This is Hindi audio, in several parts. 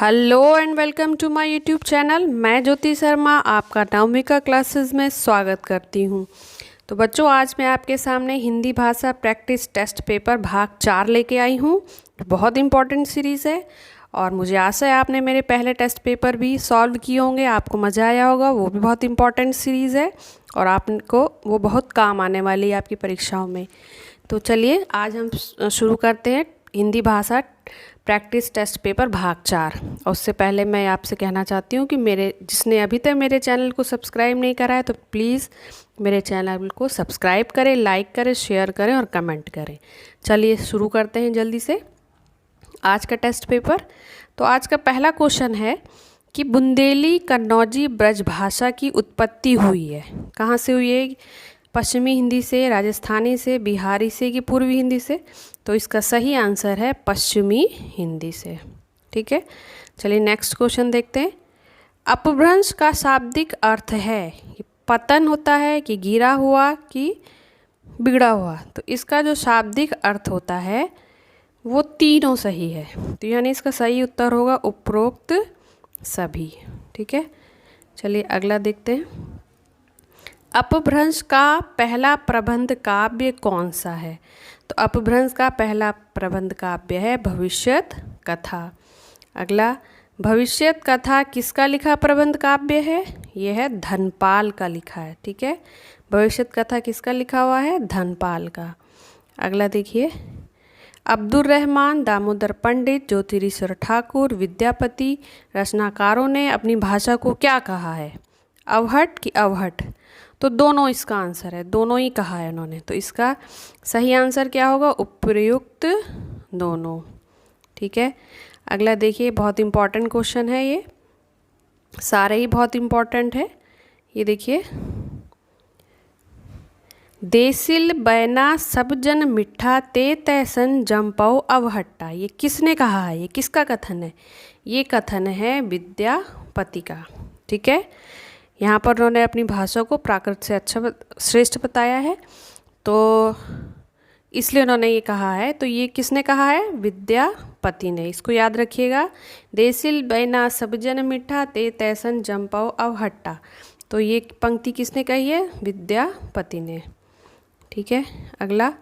Hello and welcome to my YouTube channel. मैं ज्योति शर्मा आपका नवमिका क्लासेस में स्वागत करती हूं। तो बच्चों, आज मैं आपके सामने हिंदी भाषा प्रैक्टिस टेस्ट पेपर भाग 4 लेके आई हूं। बहुत इंपॉर्टेंट सीरीज़ है और मुझे आशा है आपने मेरे पहले टेस्ट पेपर भी सॉल्व किए होंगे, आपको मज़ा आया होगा। वो भी बहुत इंपॉर्टेंट सीरीज़ है और आपको वो बहुत काम आने वाली है आपकी परीक्षाओं में। तो चलिए आज हम शुरू करते हैं हिंदी भाषा प्रैक्टिस टेस्ट पेपर भाग 4। और उससे पहले मैं आपसे कहना चाहती हूँ कि जिसने अभी तक मेरे चैनल को सब्सक्राइब नहीं करा है तो प्लीज़ मेरे चैनल को सब्सक्राइब करें, लाइक करें, शेयर करें और कमेंट करें। चलिए शुरू करते हैं जल्दी से आज का टेस्ट पेपर। तो आज का पहला क्वेश्चन है कि बुंदेली कन्नौजी ब्रज भाषा की उत्पत्ति हुई है। कहाँ से हुई है? पश्चिमी हिंदी से, राजस्थानी से, बिहारी से कि पूर्वी हिंदी से? तो इसका सही आंसर है पश्चिमी हिंदी से। ठीक है, चलिए नेक्स्ट क्वेश्चन देखते हैं। अपभ्रंश का शाब्दिक अर्थ है कि पतन होता है कि गिरा हुआ कि बिगड़ा हुआ। तो इसका जो शाब्दिक अर्थ होता है वो तीनों सही है। तो यानी इसका सही उत्तर होगा उपरोक्त सभी। ठीक है, चलिए अगला देखते हैं। अपभ्रंश का पहला प्रबंध काव्य कौन सा है? तो अपभ्रंश का पहला प्रबंध काव्य है भविष्यत कथा। अगला, भविष्यत कथा किसका लिखा प्रबंध काव्य है? यह है धनपाल का लिखा है। ठीक है, भविष्यत कथा किसका लिखा हुआ है? धनपाल का। अगला देखिए, अब्दुल रहमान, दामोदर पंडित, ज्योतिरीश्वर ठाकुर, विद्यापति रचनाकारों ने अपनी भाषा को क्या कहा है? अवहट कि अवहट? तो दोनों इसका आंसर है, दोनों ही कहा है उन्होंने। तो इसका सही आंसर क्या होगा? उपयुक्त दोनों। ठीक है, अगला देखिए, बहुत इंपॉर्टेंट क्वेश्चन है ये, सारे ही बहुत इंपॉर्टेंट है। ये देखिए, देसिल बैना सब जन मिठा ते तैसन जमपौ अवहट्टा, ये किसने कहा है? ये किसका कथन है? ये कथन है विद्यापति का। ठीक है, यहाँ पर उन्होंने अपनी भाषा को प्राकृत से श्रेष्ठ बताया है, तो इसलिए उन्होंने ये कहा है। तो ये किसने कहा है? विद्यापति ने। इसको याद रखिएगा, देसिल बैना सब जन मिठा ते तैसन जमपौ अवहट्टा। तो ये पंक्ति किसने कही है? विद्यापति ने। ठीक है, अगला,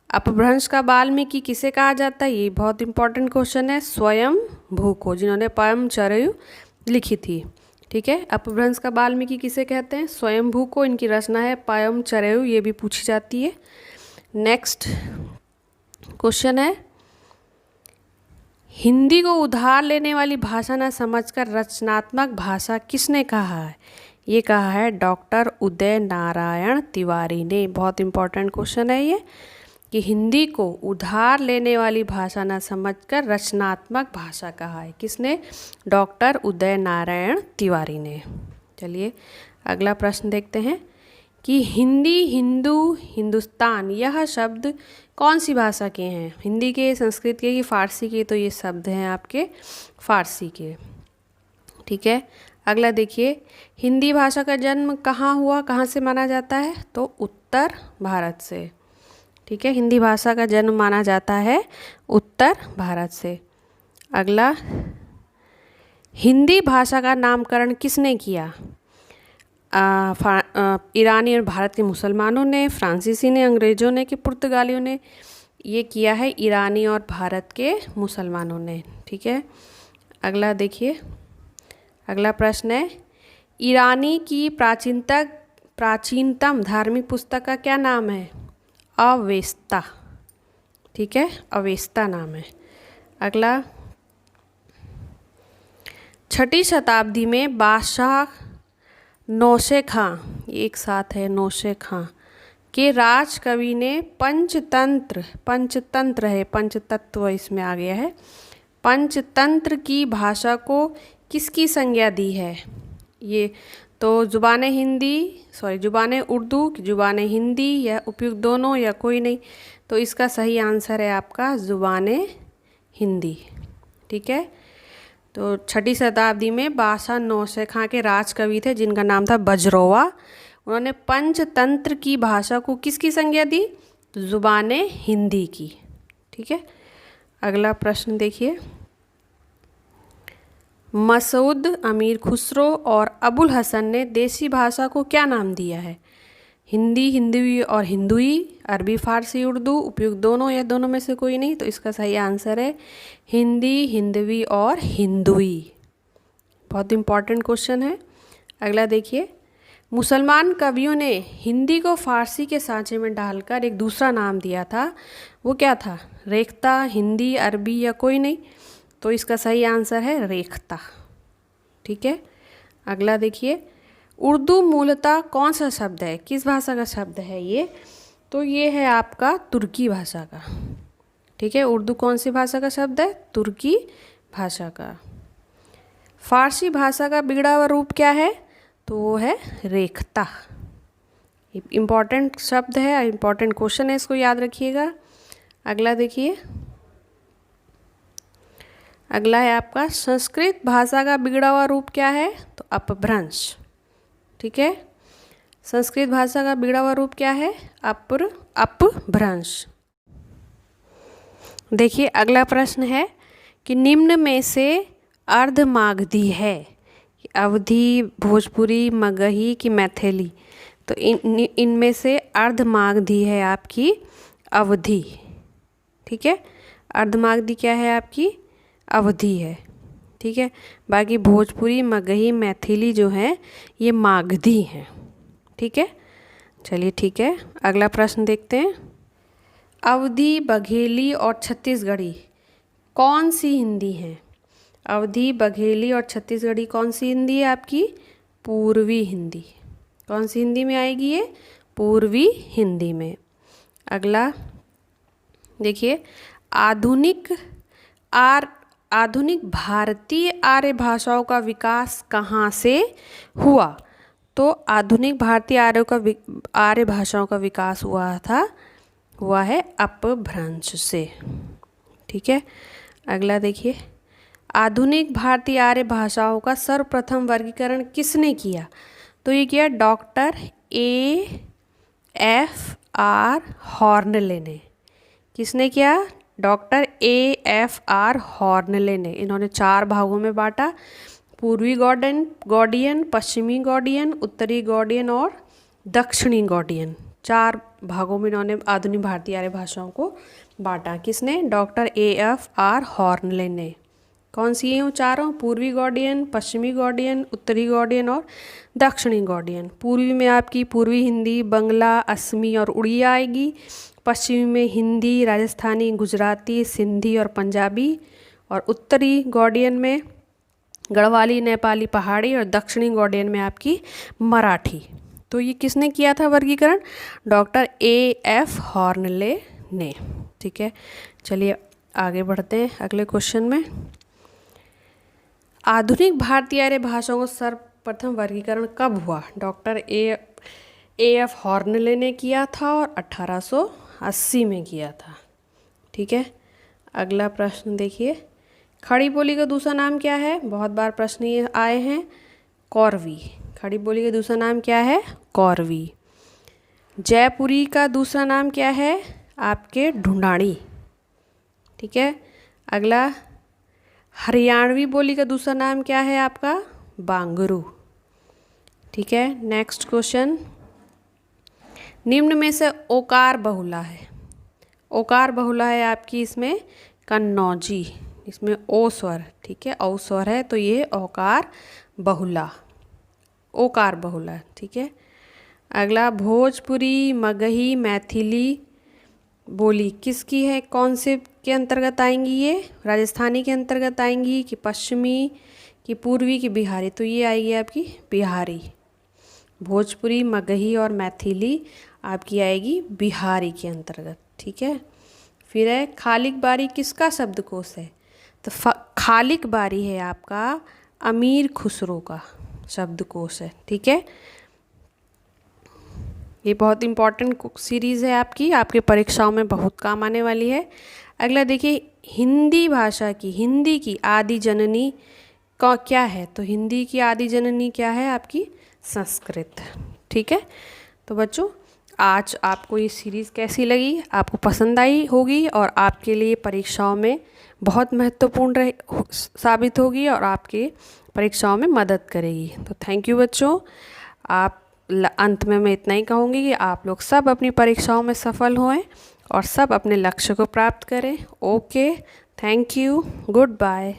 अपभ्रंश का वाल्मीकि किसे कहा जाता है? ये बहुत इंपॉर्टेंट क्वेश्चन है। स्वयंभू को, जिन्होंने परम चरयु लिखी थी। ठीक है, अपभ्रंश का वाल्मीकि किसे कहते हैं? स्वयंभू को। इनकी रचना है परम चरयु, ये भी पूछी जाती है। नेक्स्ट क्वेश्चन है, हिंदी को उधार लेने वाली भाषा न समझकर रचनात्मक भाषा किसने कहा है? ये कहा है डॉक्टर उदय नारायण तिवारी ने। बहुत इंपॉर्टेंट क्वेश्चन है ये, कि हिंदी को उधार लेने वाली भाषा न समझकर रचनात्मक भाषा कहा है। किसने? डॉक्टर उदय नारायण तिवारी ने। चलिए अगला प्रश्न देखते हैं कि हिंदी, हिंदू, हिंदुस्तान यह शब्द कौन सी भाषा के हैं? हिंदी के, संस्कृत के कि फारसी के? तो ये शब्द हैं आपके फारसी के। ठीक है, अगला देखिए, हिंदी भाषा का जन्म कहाँ हुआ, कहाँ से माना जाता है? तो उत्तर भारत से। ठीक है, हिंदी भाषा का जन्म माना जाता है उत्तर भारत से। अगला, हिंदी भाषा का नामकरण किसने किया? ईरानी और भारत के मुसलमानों ने, फ्रांसीसी ने, अंग्रेज़ों ने कि पुर्तगालियों ने? ये किया है ईरानी और भारत के मुसलमानों ने। ठीक है, अगला देखिए, अगला प्रश्न है, ईरानी की प्राचीनतम धार्मिक पुस्तक का क्या नाम है? अवेस्ता। ठीक है, अवेस्ता नाम है। अगला, 6ठी शताब्दी में बादशाह नौशे खां, एक साथ है नौशे खां, के राजकवि ने पंचतंत्र है, पंचतत्व इसमें आ गया है, पंचतंत्र की भाषा को किसकी संज्ञा दी है? ये तो जुबान उर्दू, जुबान हिंदी या उपयुक्त दोनों या कोई नहीं? तो इसका सही आंसर है आपका जुबान हिंदी। ठीक है, तो 6ठी शताब्दी में बादशाह नौशे खां के राजकवि थे जिनका नाम था बजरौआ। उन्होंने पंचतंत्र की भाषा को किसकी संज्ञा दी? तो जुबान हिंदी की। ठीक है, अगला प्रश्न देखिए, मसूद, अमीर खुसरो और अबुल हसन ने देसी भाषा को क्या नाम दिया है? हिंदी, हिंदवी और हिंदुई, अरबी, फारसी, उर्दू, उपयुक्त दोनों या दोनों में से कोई नहीं। तो इसका सही आंसर है हिंदी, हिंदवी और हिंदुई। बहुत इंपॉर्टेंट क्वेश्चन है। अगला देखिए, मुसलमान कवियों ने हिंदी को फारसी के सांचे में डालकर एक दूसरा नाम दिया था, वो क्या था? रेख्ता, हिंदी, अरबी या कोई नहीं। तो इसका सही आंसर है रेख्ता। ठीक है। अगला देखिए, उर्दू मूलतः कौन सा शब्द है, किस भाषा का शब्द है ये? तो ये है आपका तुर्की भाषा का। ठीक है, उर्दू कौन सी भाषा का शब्द है? तुर्की भाषा का। फारसी भाषा का बिगड़ा हुआ रूप क्या है? तो वो है रेख्ता। इम्पॉर्टेंट शब्द है, इम्पॉर्टेंट क्वेश्चन है, इसको याद रखिएगा। अगला देखिए, अगला है आपका संस्कृत भाषा का बिगड़ा हुआ रूप क्या है? तो अपभ्रंश। ठीक है, संस्कृत भाषा का बिगड़ा हुआ रूप क्या है? अपभ्रंश। देखिए अगला प्रश्न है कि निम्न में से अर्धमागधी है, अवधी, भोजपुरी, मगही कि मैथिली? तो इनमें से अर्धमागधी है आपकी अवधी। ठीक है, अर्धमागधी क्या है आपकी? अवधी है। ठीक है, बाकी भोजपुरी, मगही, मैथिली जो है ये मागधी हैं। ठीक है, चलिए ठीक है, अगला प्रश्न देखते हैं। अवधी, बघेली और छत्तीसगढ़ी कौन सी हिंदी हैं? अवधी, बघेली और छत्तीसगढ़ी कौन सी हिंदी है आपकी? पूर्वी हिंदी। कौन सी हिंदी में आएगी ये? पूर्वी हिंदी में। अगला देखिए, आधुनिक भारतीय आर्य भाषाओं का विकास कहाँ से हुआ? तो आधुनिक भारतीय आर्य भाषाओं का विकास हुआ है अपभ्रंश से। ठीक है, अगला देखिए, आधुनिक भारतीय आर्य भाषाओं का सर्वप्रथम वर्गीकरण किसने किया? तो ये किया डॉक्टर A.F.R. हॉर्नले ने। किसने किया? Doctor A.F.R. हॉर्नले ने। इन्होंने 4 भागों में बांटा, पूर्वी गौड़ियन, पश्चिमी गौड़ियन, उत्तरी गौड़ियन और दक्षिणी गौड़ियन। 4 भागों में इन्होंने आधुनिक भारतीय आर्य भाषाओं को बांटा। किसने? Doctor A.F.R. हॉर्नले ने। कौन सी हैं वो चारों? पूर्वी गौड़ियन, पश्चिमी गौड़ियन, उत्तरी गौड़ियन और दक्षिणी गौड़ियन। पूर्वी में आपकी पूर्वी हिंदी, बंगला, असमी और उड़िया आएगी। पश्चिमी में हिंदी, राजस्थानी, गुजराती, सिंधी और पंजाबी। और उत्तरी गौड़ियन में गढ़वाली, नेपाली, पहाड़ी और दक्षिणी गौड़ियन में आपकी मराठी। तो ये किसने किया था वर्गीकरण? Doctor A.F. हॉर्नले ने। ठीक है, चलिए आगे बढ़ते हैं अगले क्वेश्चन में। आधुनिक भारतीय आर्य भाषाओं का सर्वप्रथम वर्गीकरण कब हुआ? Doctor A.F. हॉर्नले ने किया था और 1880 में किया था। ठीक है, अगला प्रश्न देखिए, खड़ी बोली का दूसरा नाम क्या है? बहुत बार प्रश्न ये आए हैं, कौरवी। खड़ी बोली का दूसरा नाम क्या है? कौरवी। जयपुरी का दूसरा नाम क्या है? आपके ढूंढाड़ी। ठीक है, अगला हरियाणवी बोली का दूसरा नाम क्या है आपका? बांगरू। ठीक है, नेक्स्ट क्वेश्चन, निम्न में से ओकार बहुला है। ओकार बहुला है आपकी इसमें कन्नौजी, इसमें ओ स्वर। ठीक है, औ स्वर है तो ये ओकार बहुला, ओकार बहुला। ठीक है, अगला भोजपुरी, मगही, मैथिली बोली किसकी है? कौन से के अंतर्गत आएंगी ये? राजस्थानी के अंतर्गत आएंगी कि पश्चिमी कि पूर्वी की बिहारी? तो ये आएगी आपकी बिहारी। भोजपुरी, मगही और मैथिली आपकी आएगी बिहारी के अंतर्गत। ठीक है, फिर है खालिक बारी किसका शब्दकोश है? तो खालिक बारी है आपका अमीर खुसरो का शब्दकोश है। ठीक है, ये बहुत इंपॉर्टेंट सीरीज़ है आपकी, आपके परीक्षाओं में बहुत काम आने वाली है। अगला देखिए, हिंदी भाषा की, हिंदी की आदि जननी का क्या है? तो हिंदी की आदि जननी क्या है आपकी? संस्कृत। ठीक है, तो बच्चों आज आपको ये सीरीज़ कैसी लगी? आपको पसंद आई होगी और आपके लिए परीक्षाओं में बहुत महत्वपूर्ण साबित होगी और आपके परीक्षाओं में मदद करेगी। तो थैंक यू बच्चों। आप अंत में मैं इतना ही कहूँगी कि आप लोग सब अपनी परीक्षाओं में सफल होएं और सब अपने लक्ष्य को प्राप्त करें। Okay, thank you, good bye.